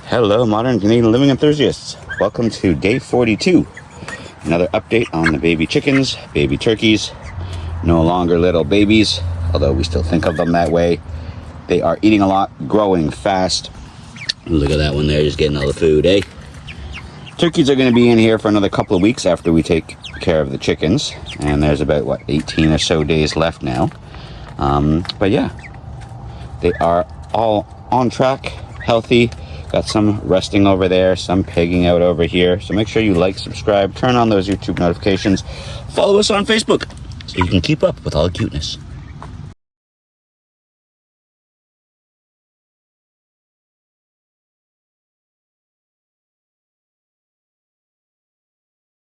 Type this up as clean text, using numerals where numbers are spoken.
Hello, modern Canadian living enthusiasts. Welcome to day 42. Another update on the baby chickens, baby turkeys. No longer little babies, although we still think of them that way. They are eating a lot, growing fast. Look at that one there, just getting all the food, eh? Turkeys are going to be in here for another couple of weeks after we take care of the chickens. And there's about, 18 or so days left now. But yeah, they are all on track, healthy. Got some resting over there, some pigging out over here. So make sure you like, subscribe, turn on those YouTube notifications. Follow us on Facebook so you can keep up with all the cuteness.